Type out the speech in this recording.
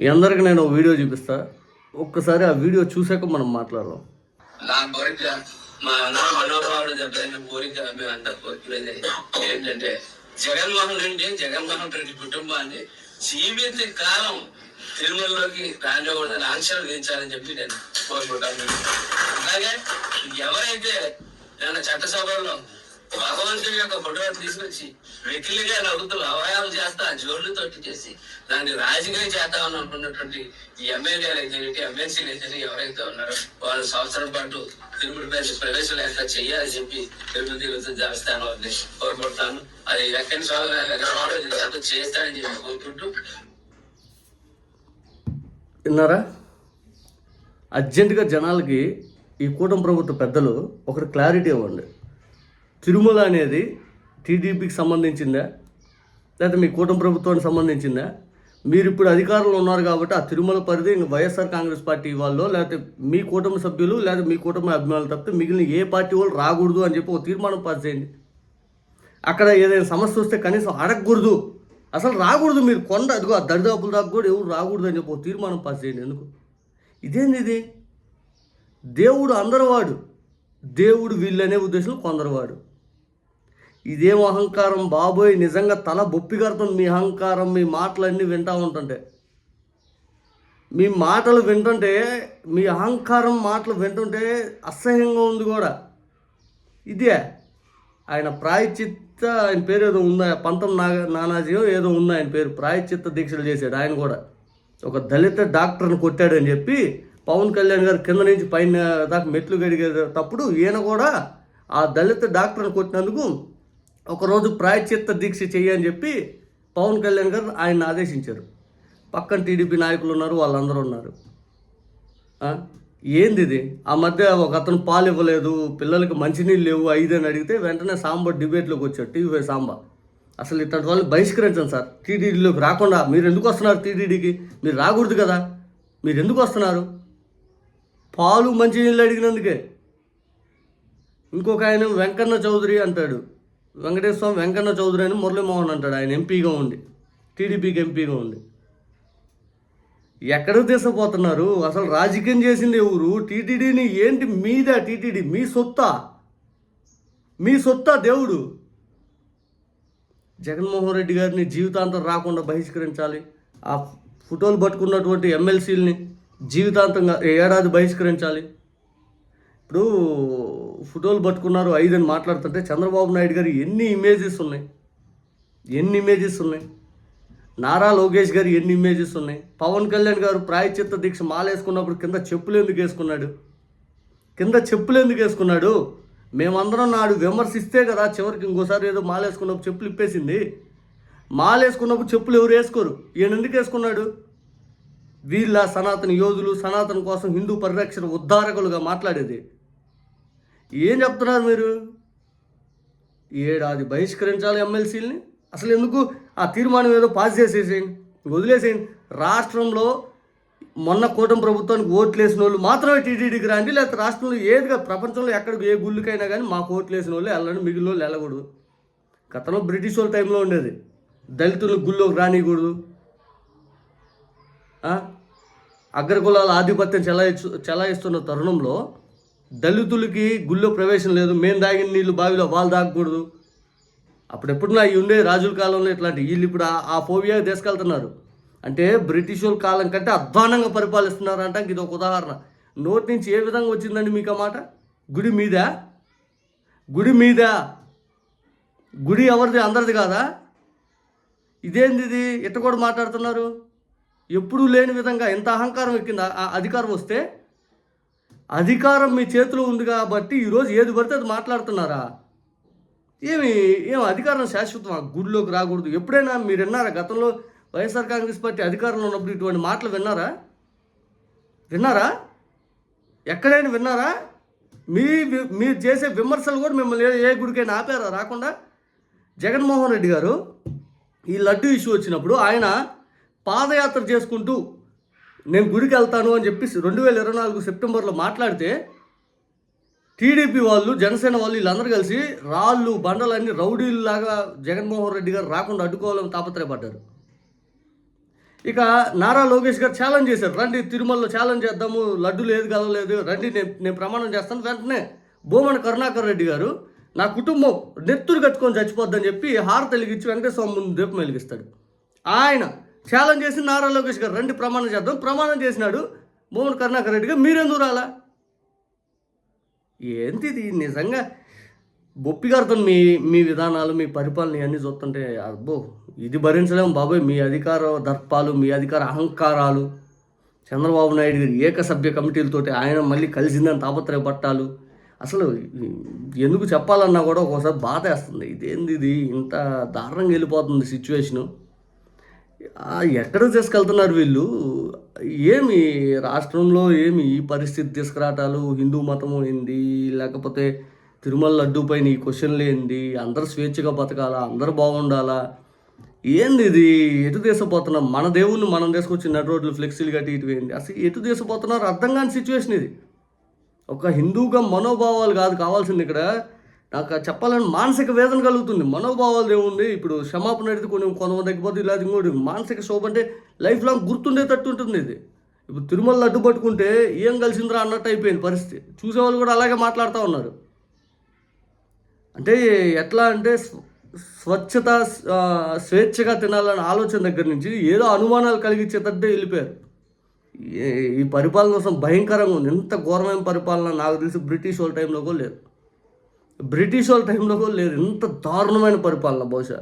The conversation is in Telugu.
మీ అందరికి నేను వీడియో చూపిస్తా. ఒక్కసారి ఆ వీడియో చూసాక మనం మాట్లాడదాం. నా కోరిక మా అన్న మనోభావుడు దెబ్బతిన్న కోరిక అంత కోరికలేదు ఏంటంటే జగన్మోహన్ రెడ్డి కుటుంబాన్ని జీవిత కాలం తిరుమలలోకి రానివ్వకూడదని ఆంక్షలు విధించాలని చెప్పి నేను కోరుకుంటాను. అలాగే ఎవరైతే నేను చట్టసభలో భగవంతుడి యొక్క ఫోటోలు తీసుకొచ్చి వెకిలిగా నవ్వుతూ అవయాలు చేస్తా జోళ్లు తొట్టి చేసి దాన్ని రాజకీయం చేద్దామని అనుకున్నటువంటి ఈ ఎమ్మెల్యేలు అయితే ఎమ్మెల్సీలు అయితే ఎవరైతే ఉన్నారో వాళ్ళు సంవత్సరం పాటు తిరుమల ప్రవేశం లేక చెయ్యాలని చెప్పి తిరుమల తిరుగుతూ చేస్తాను అని కోరుకుంటాను. అది వెంకన్న స్వామి చేస్తానని చెప్పి కోరుకుంటూ. విన్నారా? అర్జెంటుగా జనాలకి ఈ కూటమి ప్రభుత్వ పెద్దలు ఒకటి క్లారిటీ ఇవ్వండి. తిరుమల అనేది టీడీపీకి సంబంధించిందా లేకపోతే మీ కూటమి ప్రభుత్వానికి సంబంధించిందా? మీరు ఇప్పుడు అధికారంలో ఉన్నారు కాబట్టి ఆ తిరుమల పరిధి వైఎస్ఆర్ కాంగ్రెస్ పార్టీ వాళ్ళు లేకపోతే మీ కూటమి సభ్యులు లేదా మీ కూటమి అభిమానులు తప్పితే మిగిలిన ఏ పార్టీ వాళ్ళు రాకూడదు అని చెప్పి ఒక తీర్మానం పాస్ చేయండి. అక్కడ ఏదైనా సమస్య వస్తే కనీసం అడగకూడదు, అసలు రాకూడదు. మీరు కొండ అదిగో ఆ దరిదాపులు దాకా కూడా ఎవరు రాకూడదు అని చెప్పి ఒక తీర్మానం పాస్ చేయండి. ఎందుకు? ఇదేంది ఇది? దేవుడు అందరివాడు, దేవుడు వీళ్ళనే ఉద్దేశం కొందరివాడు. ఇదేం అహంకారం బాబోయ్! నిజంగా తల బొప్పిగడుతుంది మీ అహంకారం. మీ మాటలన్నీ వింటూ ఉంటుంటే, మీ మాటలు వింటుంటే, మీ అహంకారం మాటలు వింటుంటే అసహ్యంగా ఉంది కూడా. ఇదే ఆయన ప్రాయశ్చిత్త, ఆయన పేరు ఏదో ఉందా, పంతం నానాజీయో ఏదో ఉంది ఆయన పేరు, ప్రాయశ్చిత్త దీక్షలు చేశాడు. ఆయన కూడా ఒక దళిత డాక్టర్ని కొట్టాడని చెప్పి పవన్ కళ్యాణ్ గారు కింద నుంచి పైన దాకా మెట్లు గడిగేటప్పుడు ఈయన కూడా ఆ దళిత డాక్టర్ని కొట్టినందుకు ఒకరోజు ప్రాయశ్చిత్త దీక్ష చెయ్యని చెప్పి పవన్ కళ్యాణ్ గారు ఆయన ఆదేశించారు. పక్కన టీడీపీ నాయకులు ఉన్నారు, వాళ్ళందరూ ఉన్నారు. ఏంది ఇది? ఆ మధ్య ఒక అతను పాలు ఇవ్వలేదు, పిల్లలకి మంచినీళ్ళు లేవు 5 అని అడిగితే వెంటనే సాంబా డిబేట్లోకి వచ్చాడు, టీవీ సాంబా. అసలు ఇట్లాంటి వాళ్ళని బహిష్కరించండి సార్, టీటీడీలోకి రాకుండా. మీరు ఎందుకు వస్తున్నారు టీటీడీకి? మీరు రాకూడదు కదా, మీరు ఎందుకు వస్తున్నారు? పాలు మంచినీళ్ళు అడిగినందుకే. ఇంకొక ఆయన వెంకన్న చౌదరి అంటాడు, వెంకటేశ్వర స్వామి వెంకన్న చౌదరి అని మురళీమోహన్ అంటాడు, ఆయన ఎంపీగా ఉండి, టీడీపీకి ఎంపీగా ఉండి. ఎక్కడికి తీసుకుపోతున్నారు? అసలు రాజకీయం చేసింది ఎవరు? టీటీడీని ఏంటి మీద? టీటీడీ మీ సొత్తా? మీ సొత్తా దేవుడు? జగన్మోహన్ రెడ్డి గారిని జీవితాంతం రాకుండా బహిష్కరించాలి. ఆ ఫోటోలు పట్టుకున్నటువంటి ఎమ్మెల్సీలని జీవితాంతంగా ఏడాది బహిష్కరించాలి. ఇప్పుడు ఫోటోలు పట్టుకున్నారు 5 అని మాట్లాడుతుంటే చంద్రబాబు నాయుడు గారు ఎన్ని ఇమేజెస్ ఉన్నాయి, నారా లోకేష్ గారు ఎన్ని ఇమేజెస్ ఉన్నాయి. పవన్ కళ్యాణ్ గారు ప్రాయశ్చిత్త దీక్ష మాలేసుకున్నప్పుడు కింద చెప్పులు ఎందుకు వేసుకున్నాడు? మేమందరం నాడు విమర్శిస్తే కదా చివరికి ఇంకోసారి ఏదో మాలేసుకున్నప్పుడు చెప్పులు ఇప్పేసింది. మాలేసుకున్నప్పుడు చెప్పులు ఎవరు వేసుకోరు, ఈయన ఎందుకు వేసుకున్నాడు? వీళ్ళ సనాతన యోధులు, సనాతన కోసం హిందూ పరిరక్షణ ఉద్ధారకులుగా మాట్లాడేది. ఏం చెప్తున్నారు మీరు? ఏడాది బహిష్కరించాలి ఎమ్మెల్సీలని. అసలు ఎందుకు? ఆ తీర్మానం ఏదో పాస్ చేసేసేయండి, వదిలేసేయండి. రాష్ట్రంలో మొన్న కూటమి ప్రభుత్వానికి ఓట్లు వేసిన వాళ్ళు మాత్రమే టీటీడీకి రండి, లేకపోతే రాష్ట్రంలో ఏదిగా ప్రపంచంలో ఎక్కడికి ఏ గుళ్ళకైనా కానీ మాకు ఓట్లు వేసిన వాళ్ళు వెళ్ళండి, మిగిలిన వాళ్ళు వెళ్ళకూడదు. గతంలో బ్రిటిష్ వాళ్ళ టైంలో ఉండేది, దళితులు గుళ్ళోకి రానియకూడదు, అగ్రకులాల ఆధిపత్యం చెలాయిస్తున్న తరుణంలో దళితులకి గుళ్ళో ప్రవేశం లేదు, మేము తాగిన నీళ్ళు బావిలో వాళ్ళు తాగకూడదు. అప్పుడెప్పుడు అవి ఉండే రాజుల కాలంలో ఇట్లాంటి. వీళ్ళు ఇప్పుడు ఆ ఫోబియా తీసుకెళ్తున్నారు. అంటే బ్రిటిష్ వాళ్ళ కాలం కంటే అధ్వానంగా పరిపాలిస్తున్నారు అంటే ఇది ఒక ఉదాహరణ. నోటి నుంచి ఏ విధంగా వచ్చిందండి మీకు ఆ మాట? గుడి మీద గుడి ఎవరిది? అందరిది కాదా? ఇదేంది ఇది? ఇట్ట కూడా మాట్లాడుతున్నారు. ఎప్పుడూ లేని విధంగా ఎంత అహంకారం ఎక్కింది అధికారం వస్తే. అధికారం మీ చేతిలో ఉంది కాబట్టి ఈరోజు ఏది పడితే అది మాట్లాడుతున్నారా? ఏం అధికారం శాశ్వతం? గుడిలోకి రాకూడదు. ఎప్పుడైనా మీరు విన్నారా? గతంలో వైఎస్ఆర్ కాంగ్రెస్ పార్టీ అధికారంలో ఉన్నప్పుడు ఇటువంటి మాటలు విన్నారా? ఎక్కడైనా విన్నారా? మీరు చేసే విమర్శలు కూడా మిమ్మల్ని ఏ గుడికైనా ఆపారా రాకుండా? జగన్మోహన్ రెడ్డి గారు ఈ లడ్డు ఇష్యూ వచ్చినప్పుడు ఆయన పాదయాత్ర చేసుకుంటూ నేను గుడికి వెళ్తాను అని చెప్పి 2024 సెప్టెంబర్లో మాట్లాడితే టీడీపీ వాళ్ళు, జనసేన వాళ్ళు వీళ్ళందరూ కలిసి రాళ్ళు బండలన్నీ రౌడీల్లాగా జగన్మోహన్ రెడ్డి గారు రాకుండా అడ్డుకోవాలని తాపత్రయపడ్డారు. ఇక నారా లోకేష్ గారు ఛాలెంజ్ చేశారు, రండి తిరుమలలో ఛాలెంజ్ చేద్దాము, లడ్డు లేదు కలవలేదు, రండి నేను ప్రమాణం చేస్తాను. వెంటనే భూమన కరుణాకర్ రెడ్డి గారు నా కుటుంబం నెత్తురు కట్టుకొని చచ్చిపోద్దని చెప్పి హారతి వెలిగించి వెంకటేశ్వర ముందు దీపం వెలిగిస్తాడు. ఆయన ఛాలెంజ్ చేసి నారా లోకేష్ గారు రండి ప్రమాణం చేద్దాం, ప్రమాణం చేసినాడు భూమన కరుణాకర్ రెడ్డి గారు. మీరెందుకు రాలా? ఏంటి ఇది నిజంగా? బొప్పిగారితో మీ విధానాలు, మీ పరిపాలన ఇవన్నీ చూస్తుంటే అబ్బో ఇది భరించలేము బాబోయ్. మీ అధికార దర్పాలు, మీ అధికార అహంకారాలు, చంద్రబాబు నాయుడు గారి ఏకసభ్య కమిటీలతోటి ఆయన మళ్ళీ కలిసిందని తాపత్రయపట్టాలు, అసలు ఎందుకు చెప్పాలన్నా కూడా ఒక్కోసారి బాధ వేస్తుంది. ఇదేంది ఇది ఇంత దారుణంగా వెళ్ళిపోతుంది సిచ్యువేషను. ఎక్కడ తీసుకెళ్తున్నారు వీళ్ళు? ఏమి రాష్ట్రంలో ఏమి ఈ పరిస్థితి తీసుకురావటాలు? హిందూ మతము ఏంది, లేకపోతే తిరుమల లడ్డూ పైన ఈ క్వశ్చన్లు ఏంది? అందరూ స్వేచ్ఛగా బతకాలా, అందరూ బాగుండాలా? ఏంది ఇది? ఎటు తీసుకుపోతున్నాం? మన దేవుణ్ణి మనం తీసుకొచ్చి నడు రోడ్లు ఫ్లెక్సీలు కట్టి ఇటు ఏంది? అసలు ఎటు తీసుకుపోతున్నారు అర్థం కాని సిచ్యువేషన్ ఇది. ఒక హిందూగా మనోభావాలు కాదు కావాల్సింది ఇక్కడ. నాకు చెప్పాలని మానసిక వేదన కలుగుతుంది. మనోభావాలు ఏముంది? ఇప్పుడు క్షమాపణ అడిగితే కొంతమంది తగ్గిపోతే ఇలా ఇంకోటి మానసిక శోభ అంటే లైఫ్ లాంగ్ గుర్తుండేటట్టు ఉంటుంది ఇది. ఇప్పుడు తిరుమల అడ్డు పట్టుకుంటే ఏం కలిసిందిరా అన్నట్టు అయిపోయింది పరిస్థితి. చూసేవాళ్ళు కూడా అలాగే మాట్లాడుతూ ఉన్నారు. అంటే ఎట్లా అంటే స్వచ్ఛత, స్వేచ్ఛగా తినాలన్న ఆలోచన దగ్గర నుంచి ఏదో అనుమానాలు కలిగించేటట్టే వెళ్ళిపోయారు. ఈ పరిపాలన కోసం భయంకరంగా ఉంది. ఎంత ఘోరమైన పరిపాలన నాకు తెలిసి బ్రిటిష్ వాళ్ళ టైంలో కూడా లేదు. ఇంత దారుణమైన పరిపాలన బహుశా.